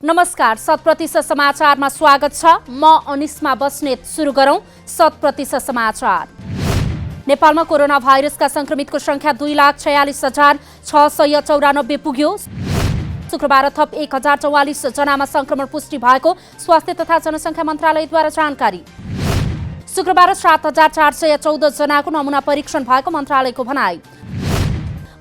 नमस्कार, 100% समाचारमा स्वागत छ। म अनिस्मा बस्नेत। सुरु गरौं 100% समाचार। नेपालमा कोरोना भाइरसका संक्रमितको संख्या 2,46,694 पुग्यो। शुक्रबार थप 1,044 जनामा संक्रमण पुष्टि भएको स्वास्थ्य तथा जनसङ्ख्या मन्त्रालयद्वारा जानकारी। शुक्रबार 7,414 जनाको नमुना परीक्षण भएको मन्त्रालयको भनाई।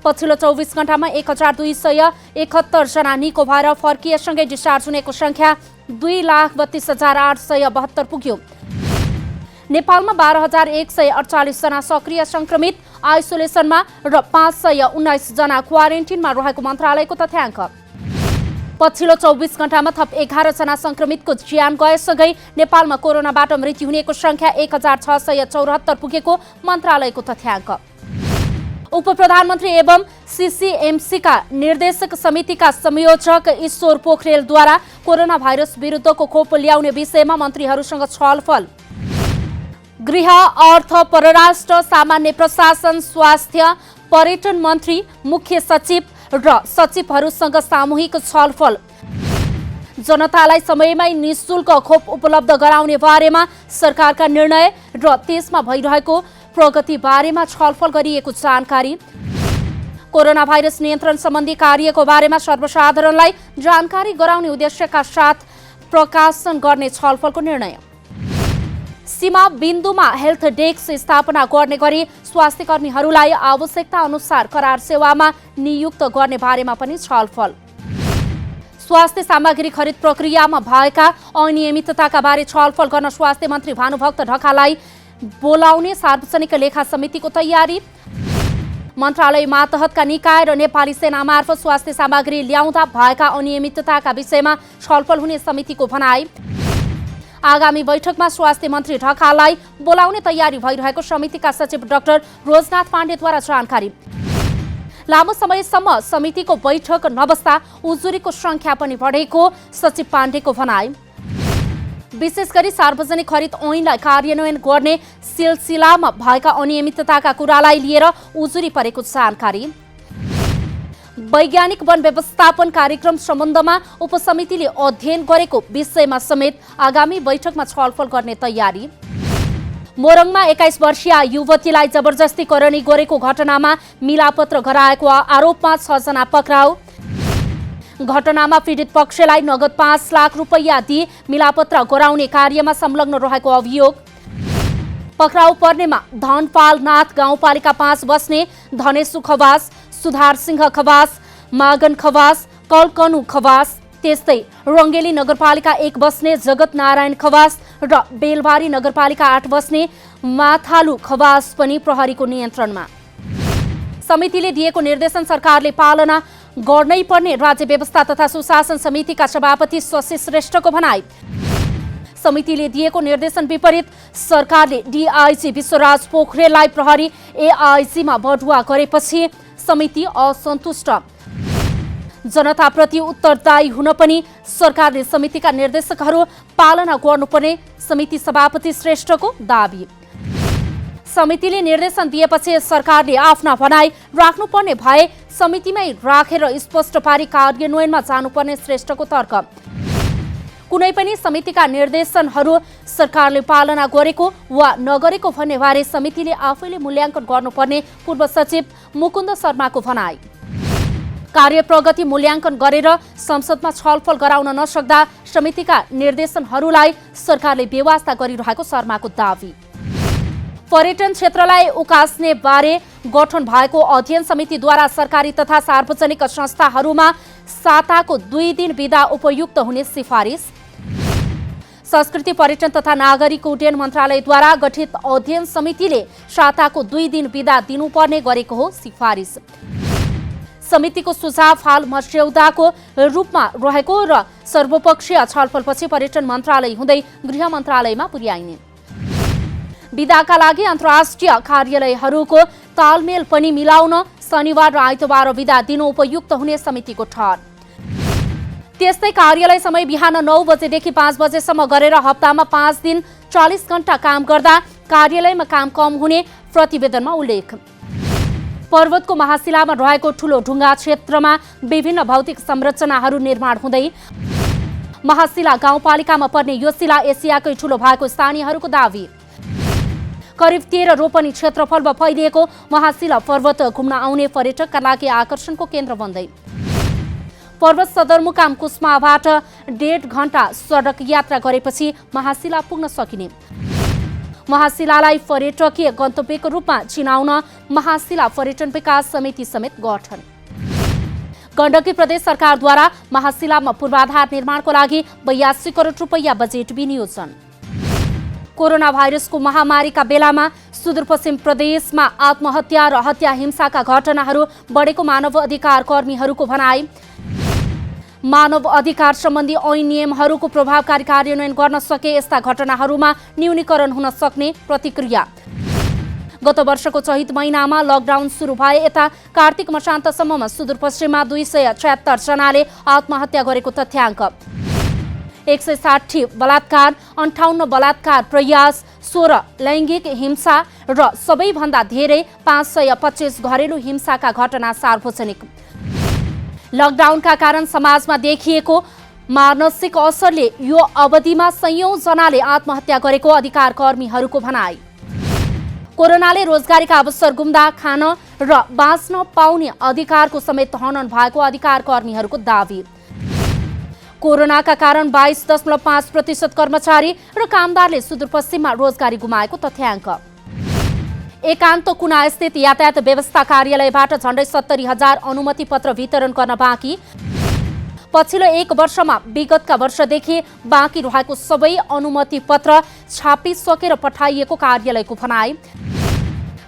पछिल्लो 24 घण्टामा 1,271 जना निको भएर फर्किएसँगै डिस्चार्ज हुनेको संख्या 2,32,872 पुग्यो। नेपालमा 12,148 जना सक्रिय संक्रमित, आइसोलेसनमा र 519 जना क्वारेन्टिनमा रहेको मन्त्रालयको तथ्याङ्क। पछिल्लो 24 घण्टामा थप 11 जना संक्रमितको ज्यान गएसँगै नेपालमा कोरोनाबाट मृत्यु हुनेको संख्या 1,674 पुगेको मन्त्रालयको तथ्याङ्क। उपप्रधानमन्त्री एवं सीसीएमसीका निर्देशक समितिका संयोजक ईश्वर पोखरेलद्वारा कोरोना भाइरस विरुद्धको खोप ल्याउने विषयमा मन्त्रीहरूसँग छलफल। गृह, अर्थ, परराष्ट्र, सामान्य प्रशासन, स्वास्थ्य, पर्यटन मन्त्री, मुख्य सचिव र सचिवहरूसँग सामूहिक छलफल। जनतालाई समयमै निशुल्क खोप उपलब्ध गराउने बारेमा सरकारका निर्णय र त्यसमा भइरहेको प्रगति बारेमा छलफल गरिएको जानकारी। कोरोना भाइरस नियन्त्रण सम्बन्धी कार्यको बारेमा सर्वसाधारणलाई जानकारी गराउने उद्देश्यका साथ प्रकाशन गर्ने छलफलको निर्णय। सीमा बिन्दुमा हेल्थ डेस्क स्थापना गर्ने गरी स्वास्थ्यकर्मीहरूलाई आवश्यकता अनुसार करार सेवामा नियुक्त गर्ने बारेमा पनि छलफल। स्वास्थ्य सामग्री खरिद प्रक्रियामा भएका अनियमितताका बारे छलफल गर्न स्वास्थ्य मन्त्री भानुभक्त ढकाललाई बोलाउने सार्वजनिक लेखा समितिको तयारी। मन्त्रालय मातहतका निकाय र नेपाली सेना मार्फत स्वास्थ्य सामग्री ल्याउँदा भएका अनियमितताका विषयमा छलफल हुने समितिको भनाई। आगामी बैठकमा स्वास्थ्य मन्त्री ढकाललाई बोलाउने तयारी भइरहेको समितिका सचिव डाक्टर रोजनाथ पाण्डेद्वारा जानकारी। लामो समयसम्म समितिको बैठक नबस्दा उजुरीको संख्या पनि बढेको सचिव पाण्डेको भनाई। विशेष गरी सार्वजनिक खरिद ऐनलाई कार्यान्वयन गर्ने सिलसिलामा भएका अनियमितताका कुरालाई लिएर उजुरी परेको जानकारी। वैज्ञानिक वन व्यवस्थापन कार्यक्रम सम्बन्धमा उपसमितिले अध्ययन गरेको विषयमा समेत आगामी बैठकमा छलफल गर्ने तयारी। मोरङमा 21 वर्षीय युवतीलाई जबरजस्ती करणी गरेको घटनामा मिलापत्र गराएको आरोपमा 6 जना पक्राउ। घटनामा पीडित पक्षलाई नगद 5 लाख रुपैयाँ दिई मिलापत्र गराउने कार्यमा संलग्न रहेको अभियोग। पक्राउ पर्नेमा धनपाल नाथ गाउँपालिका 5 बस्ने धनेशु खवास, सुधार सिंह खवास, मागन खवास, कलकनु खवास, त्यस्तै रङ्गेली नगरपालिका 1 बस्ने जगत नारायण खवास र बेलबारी नगरपालिका 8 बस्ने माथालु खवास पनि प्रहरीको नियन्त्रणमा। समितिले दिएको निर्देशन सरकारले पालना गर्नै पर्ने राज्य व्यवस्था तथा सुशासन समितिका सभापति शशि श्रेष्ठको भनाई। समितिले दिएको निर्देशन विपरीत सरकारले डीआईजी विश्वराज पोखरेललाई प्रहरी एआईजीमा बढुवा गरेपछि समिति असन्तुष्ट। जनताप्रति उत्तरदायी हुन पनि सरकारले समितिका निर्देशकहरू पालना गर्नुपर्ने समिति सभापति श्रेष्ठको दाबी। समितिले निर्देशन दिएपछि सरकारले आफ्ना भनाई राख्नुपर्ने भए समितिमै राखेर स्पष्ट पारी कार्यान्वयनमा जानुपर्ने श्रेष्ठको तर्क। कुनै पनि समितिका निर्देशनहरू सरकारले पालना गरेको वा नगरेको भन्ने बारे समितिले आफैले मूल्याङ्कन गर्नुपर्ने पूर्व सचिव मुकुन्द शर्माको भनाई। कार्य प्रगति मूल्याङ्कन गरेर संसदमा छलफल गराउन नसक्दा समितिका निर्देशनहरूलाई सरकारले बेवास्ता गरिरहेको शर्माको दावी। पर्यटन क्षेत्रलाई उकास्ने बारे गठन भएको अध्ययन समितिद्वारा सरकारी तथा सार्वजनिक संस्थाहरूमा साताको 2 दिन बिदा उपयुक्त हुने सिफारिस। संस्कृति पर्यटन तथा नागरिक उड्डयन मन्त्रालयद्वारा गठित अध्ययन समितिले साताको 2 दिन बिदा दिनुपर्ने गरेको हो सिफारिस। समितिको सुझाव हाल मस्यौदाको रूपमा रहेको र सर्वपक्षीय छलफलपछि पर्यटन मन्त्रालय हुँदै गृह मन्त्रालयमा पुर्याइने। बिदाका लागि अन्तर्राष्ट्रिय कार्यालयहरूको तालमेल पनि मिलाउन शनिबार र आइतबार बिदा दिनु उपयुक्त हुने समितिको ठहर। त्यस्तै कार्यालय समय बिहान 9 बजेदेखि 5 बजेसम्म गरेर हप्तामा 5 दिन 40 घण्टा काम गर्दा कार्यालयमा काम कम हुने प्रतिवेदनमा उल्लेख। पर्वतको महाशिलामा रहेको ठूलो ढुङ्गा क्षेत्रमा विभिन्न भौतिक संरचनाहरू निर्माण हुँदै महाशिला गाउँपालिकामा पर्ने यो शिला एसियाकै ठूलो भएको स्थानीयहरूको दावी। करिब 13 रोपनी क्षेत्रफलमा फैलिएको महाशिला पर्वत घुम्न आउने पर्यटकका लागि आकर्षणको केन्द्र बन्दै। पर्वत सदरमुकाम कुस्माबाट 1.5 घण्टा सडक यात्रा गरेपछि महाशिला पुग्न सकिने। महाशिलालाई पर्यटकीय गन्तव्यको रूपमा चिनाउन महाशिला पर्यटन विकास समिति समेत गठन। गण्डकी प्रदेश सरकारद्वारा महाशिलामा पूर्वाधार निर्माणको लागि 82 करोड रुपैयाँ बजेट विनियोजन। कोरोना भाइरसको महामारीका बेलामा सुदूरपश्चिम प्रदेशमा आत्महत्या र हत्या हिंसाका घटनाहरू बढेको मानव अधिकार कर्मीहरूको भनाई। मानव अधिकार सम्बन्धी ऐन नियमहरूको प्रभावकारी कार्यान्वयन गर्न सके यस्ता घटनाहरूमा न्यूनीकरण हुन सक्ने प्रतिक्रिया। गत वर्षको चैत महिनामा लकडाउन सुरु भए यता कार्तिक मसान्तसम्ममा सुदूरपश्चिममा 276 जनाले आत्महत्या गरेको तथ्याङ्क। 160 बलात्कार, 58 बलात्कार प्रयास, 16 लैङ्गिक हिंसा र सबैभन्दा धेरै 525 घरेलु हिंसाका घटना सार्वजनिक। लकडाउनका कारण समाजमा देखिएको मानसिक असरले यो अवधिमा सयौं जनाले आत्महत्या गरेको अधिकार कर्मीहरूको भनाई। कोरोनाले रोजगारीका अवसर गुम्दा खान र बाँच्न पाउने अधिकारको समेत हनन भएको अधिकार कर्मीहरूको दावी। कोरोनाका कारण 22.5% कर्मचारी र कामदारले सुदूरपश्चिममा रोजगारी गुमाएको तथ्याङ्क। एकान्त कुना स्थित यातायात व्यवस्था कार्यालयबाट झण्डै 70,000 अनुमति पत्र वितरण गर्न बाँकी। पछिल्लो 1 वर्षमा विगतका वर्षदेखि बाँकी रहेको सबै अनुमति पत्र छापिसकेर पठाइएको कार्यालयको भनाई।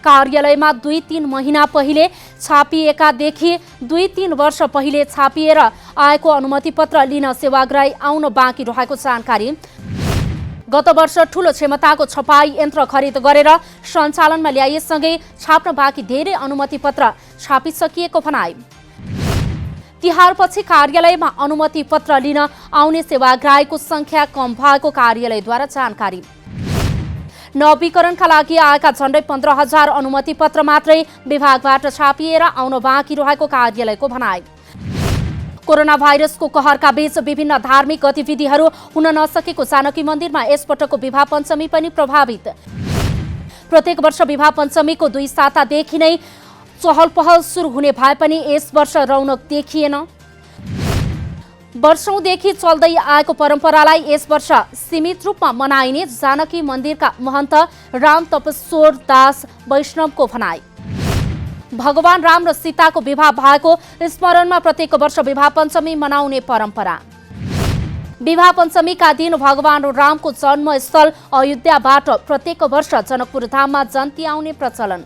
कार्यालयमा 2-3 महिना पहिले छापिएकादेखि 2-3 वर्ष पहिले छापिएर आएको अनुमति पत्र लिन सेवाग्राही आउन बाँकी रहेको जानकारी। गत वर्ष ठूलो क्षमताको छपाई यन्त्र खरिद गरेर सञ्चालनमा ल्याइएसँगै छाप्न बाँकी धेरै अनुमति पत्र छापिसकिएको भनाई। तिहारपछि कार्यालयमा अनुमति पत्र लिन आउने सेवाग्राहीको संख्या कम भएको कार्यालयद्वारा जानकारी। नवीकरणका लागि आएका झण्डै 15,000 अनुमति पत्र मात्रै विभागबाट छापिएर आउन बाँकी रहेको कार्यालयको भनाई। कोरोना भाइरसको कहरका बीच विभिन्न धार्मिक गतिविधिहरू हुन नसकेको जानकी मन्दिरमा यसपटकको विवाह पञ्चमी पनि प्रभावित। प्रत्येक वर्ष विवाह पञ्चमीको 2 सातादेखि नै चहल पहल सुरु हुने भए पनि यस वर्ष रौनक देखिएन। वर्षौंदेखि चल्दै आएको परम्परालाई यस वर्ष सीमित रूपमा मनाइने जानकी मन्दिरका महन्त राम तपस्वर दास वैष्णवको भनाई। भगवान राम र सीताको विवाह भएको स्मरणमा प्रत्येक वर्ष विवाह पञ्चमी मनाउने परम्परा। विवाह पञ्चमीका दिन भगवान रामको जन्मस्थल अयोध्याबाट प्रत्येक वर्ष जनकपुर धाममा जन्ती आउने प्रचलन।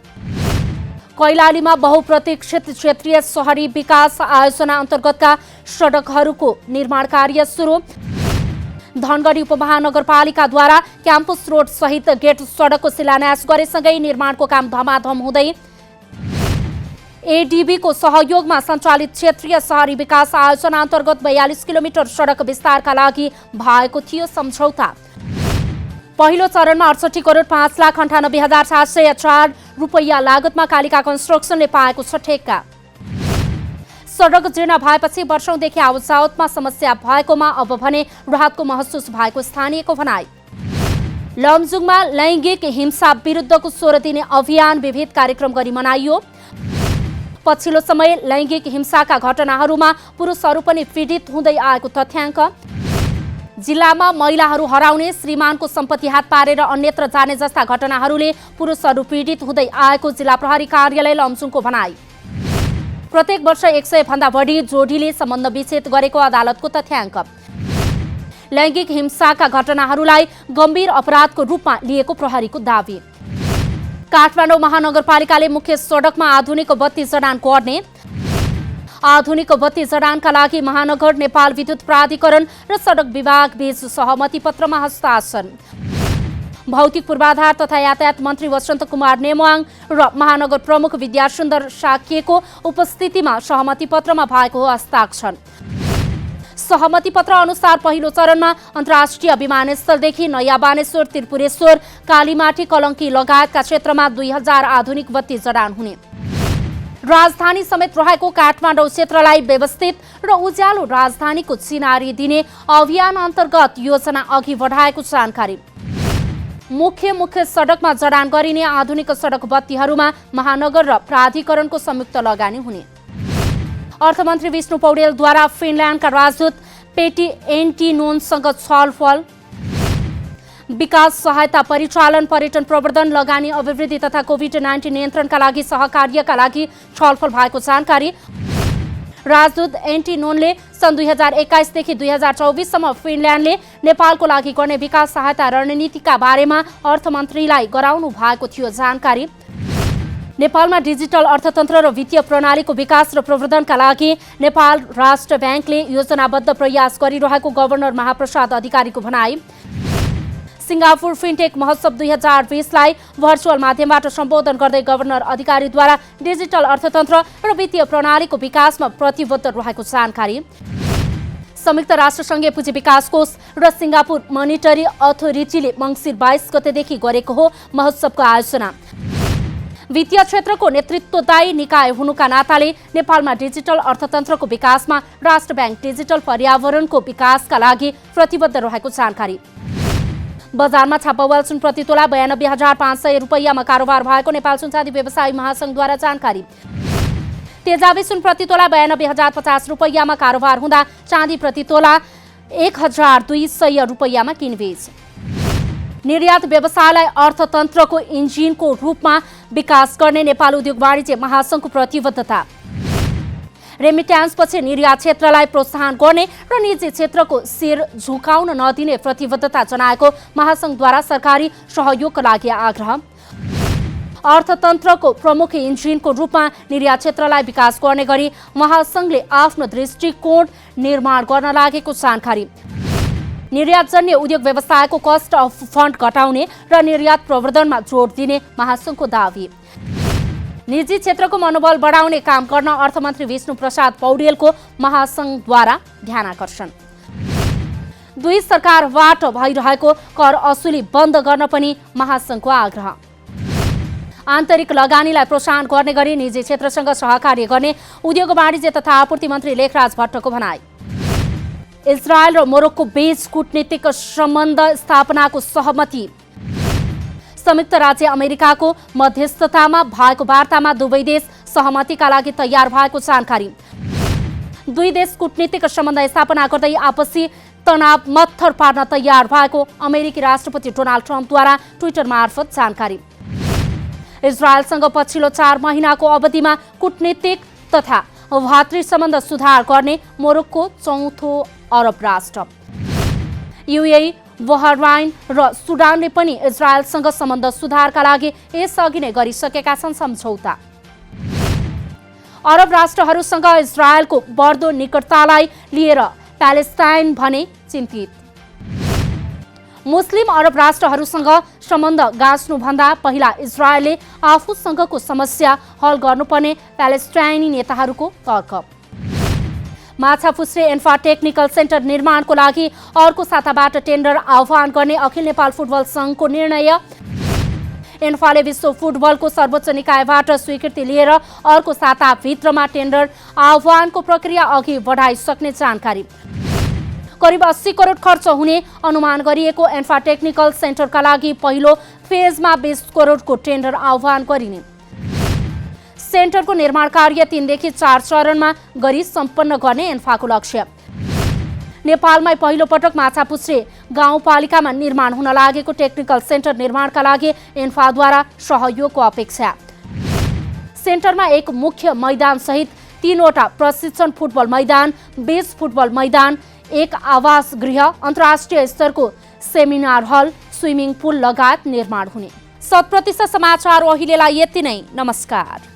कैलालीमा बहुप्रतीक्षित क्षेत्रीय शहरी विकास आयोजना अन्तर्गतका सडकहरूको निर्माण कार्य सुरु। धनगढी उपमहानगरपालिकाद्वारा क्याम्पस रोड सहित गेट सडकको शिलान्यास गरेसँगै निर्माणको काम धमाधम हुँदै। एडीबीको सहयोगमा सञ्चालित क्षेत्रीय शहरी विकास आयोजना अन्तर्गत 42 किलोमिटर सडक विस्तारका लागि भएको थियो सम्झौता। पहिलो चरणमा 68 करोड 5,98,704 रुपैयाँ लागतमा कालिका कन्स्ट्रक्सनले पाएको छ ठेक्का। सडक जीर्ण भएपछि वर्षौंदेखि आवतजावतमा समस्या भएकोमा अब भने राहतको महसुस भएको स्थानीयको भनाई। लमजुङमा लैङ्गिक हिंसा विरुद्धको 16 दिने अभियान विविध कार्यक्रम गरी मनाइयो। पछिल्लो समय लैङ्गिक हिंसाका घटनाहरूमा पुरुषहरू पनि पीडित हुँदै आएको तथ्याङ्क। जिल्लामा महिलाहरू हराउने, श्रीमानको सम्पत्ति हात पारेर अन्यत्र जाने जस्ता घटनाहरूले पुरुषहरू पीडित हुँदै आएको जिल्ला प्रहरी कार्यालय लमजुङको भनाई। प्रत्येक वर्ष 100 भन्दा बढी जोडीले सम्बन्ध विच्छेद गरेको अदालतको तथ्याङ्क। लैङ्गिक हिंसाका घटनाहरूलाई गम्भीर अपराधको रूपमा लिएको प्रहरीको दावी। काठमाडौँ महानगरपालिकाले मुख्य सडकमा आधुनिक बत्ती जडान गर्ने। आधुनिक बत्ती जडानका लागि महानगर, नेपाल विद्युत प्राधिकरण र सडक विभाग बीच सहमति पत्रमा हस्ताक्षर। भौतिक पूर्वाधार तथा यातायात मन्त्री वसन्त कुमार नेमवाङ र महानगर प्रमुख विद्यासुन्दर साक्यको उपस्थितिमा सहमति पत्रमा भएको हस्ताक्षर। सहमति पत्र अनुसार पहिलो चरणमा अन्तर्राष्ट्रिय विमानस्थलदेखि नयाँ बानेश्वर, त्रिपुरेश्वर, कालीमाटी, कलङ्की लगायतका क्षेत्रमा 2000 आधुनिक बत्ती जडान हुने। राजधानी समेत रहेको काठमाडौँ क्षेत्रलाई व्यवस्थित र उज्यालो राजधानीको चिनारी दिने अभियान अन्तर्गत योजना अघि बढाएको जानकारी। मुख्य सडकमा जडान गरिने आधुनिक सडक बत्तीहरूमा महानगर र प्राधिकरणको संयुक्त लगानी हुने। अर्थमन्त्री विष्णु पौडेलद्वारा फिनल्यान्डका राजदूत पेटी एन्टिनोनसँग छलफल। विकास सहायता परिचालन पर्यटन प्रवर्धन लगानी अभिवृद्धि तथा कोभिड-19 नियन्त्रणका लागि सहकार्यका लागि छलफल भएको जानकारी। राजदूत एन्टिनोनले सन् 2021 देखि 2024 सम्म फिनल्यान्डले नेपालको लागि गर्ने विकास सहायता रणनीतिका बारेमा अर्थमन्त्रीलाई गराउनु भएको थियो जानकारी। नेपालमा डिजिटल अर्थतन्त्र र वित्तीय प्रणालीको विकास र प्रवर्धनका लागि नेपाल राष्ट्र ब्याङ्कले योजनाबद्ध प्रयास गरिरहेको गभर्नर महाप्रसाद अधिकारीको भनाई। सिङ्गापुर फिनटेक महोत्सव 2020लाई भर्चुअल माध्यमबाट सम्बोधन गर्दै गभर्नर अधिकारीद्वारा डिजिटल अर्थतन्त्र र वित्तीय प्रणालीको विकासमा प्रतिबद्ध रहेको जानकारी। संयुक्त राष्ट्रसङ्घीय पुँजी विकास कोष र सिङ्गापुर मोनिटरी अथोरिटीले मङ्सिर 22 गतेदेखि गरेको हो महोत्सवको आयोजना। वित्तीय क्षेत्रको नेतृत्वदायी निकाय हुनुका नाताले नेपालमा डिजिटल अर्थतन्त्रको विकासमा राष्ट्र ब्याङ्क डिजिटल पर्यावरणको विकासका लागि प्रतिबद्ध रहेको जानकारी। बजारमा छापावाल सुन प्रति तोला 92,500 रुपैयाँमा कारोबार भएको नेपाल सुनचाँदी व्यवसायी महासंघद्वारा जानकारी। तेजाबी सुन प्रति तोला 92,050 रुपैयाँमा कारोबार हुँदा चाँदी प्रति तोला 1,200 रुपैयाँमा किनबेच। निर्यात व्यवसायलाई अर्थतन्त्रको इन्जिनको रूपमा विकास गर्ने नेपाल उद्योग वाणिज्य महासंघको प्रतिबद्धता। रेमिट्यान्सपछि निर्यात क्षेत्रलाई प्रोत्साहन गर्ने र निजी क्षेत्रको शिर झुकाउन नदिने प्रतिबद्धता जनाएको महासंघद्वारा सरकारी सहयोगका लागि आग्रह। अर्थतन्त्रको प्रमुख इन्जिनको रूपमा निर्यात क्षेत्रलाई विकास गर्ने गरी महासंघले आफ्नो दृष्टिकोण निर्माण गर्न लागेको जानकारी। निर्यातजन्य उद्योग व्यवसायको कस्ट अफ फन्ड घटाउने र निर्यात प्रवर्धनमा जोड दिने महासंघको दावी। निजी क्षेत्रको मनोबल बढाउने काम गर्न अर्थमन्त्री विष्णु प्रसाद पौडेलको महासंघद्वारा ध्यानाकर्षण। दुई सरकारबाट भइरहेको कर असुली बन्द गर्न पनि महासंघको आग्रह। आन्तरिक लगानीलाई प्रोत्साहन गर्ने गरी निजी क्षेत्रसँग सहकार्य गर्ने उद्योग वाणिज्य तथा आपूर्ति मन्त्री लेखराज भट्टको भनाई। इजरायल र मोरक्को बीच कूटनीतिक सम्बन्ध स्थापनाको सहमति। संयुक्त राज्य अमेरिकाको मध्यस्थतामा भएको वार्तामा दुवै देश सहमतिका लागि तयार भएको जानकारी। दुई देश कूटनीतिक सम्बन्ध स्थापना गर्दै आपसी तनाव मत्थर पार्न तयार भएको अमेरिकी राष्ट्रपति डोनाल्ड ट्रम्पद्वारा ट्विटर मार्फत जानकारी। इजरायलसँग पछिल्लो 4 महिनाको अवधिमा कूटनीतिक तथा भातृ सम्बन्ध सुधार गर्ने मोरक्को चौथो अरब राष्ट्र। युएई, बहराइन र सुडानले पनि इजरायलसँग सम्बन्ध सुधारका लागि यसअघि नै गरिसकेका छन् सम्झौता। अरब राष्ट्रहरूसँग इजरायलको बढ्दो निकटतालाई लिएर प्यालेस्टाइन भने चिन्तित। मुस्लिम अरब राष्ट्रहरूसँग सम्बन्ध गाँच्नुभन्दा पहिला इजरायलले आफूसँगको समस्या हल गर्नुपर्ने प्यालेस्टाइनी नेताहरूको तर्क। माछापुच्छ्रे एन्फा टेक्निकल सेन्टर निर्माणको लागि अर्को साताबाट टेन्डर आह्वान गर्ने अखिल नेपाल फुटबल सङ्घको निर्णय। एन्फाले विश्व फुटबलको सर्वोच्च निकायबाट स्वीकृति लिएर अर्को साताभित्रमा टेन्डर आह्वानको प्रक्रिया अघि बढाइसक्ने जानकारी। करिब 80 करोड खर्च हुने अनुमान गरिएको एन्फा टेक्निकल सेन्टरका लागि पहिलो फेजमा 20 करोडको टेन्डर आह्वान गरिने। सेन्टरको निर्माण कार्य 3 देखि 4 चरणमा गरी सम्पन्न गर्ने एन्फाको लक्ष्य। नेपालमै पहिलो पटक माछापुच्छ्रे गाउँपालिकामा निर्माण हुन लागेको टेक्निकल सेन्टर निर्माणका लागि एन्फाद्वारा सहयोगको अपेक्षा। सेन्टरमा एक मुख्य मैदान सहित 3वटा प्रशिक्षण फुटबल मैदान, 20 फुटबल मैदान, 1 आवास गृह, अन्तर्राष्ट्रिय स्तरको सेमिनार हल, स्विमिङ पुल लगायत निर्माण हुने। 100% समाचार अहिलेलाई यति नै। नमस्कार।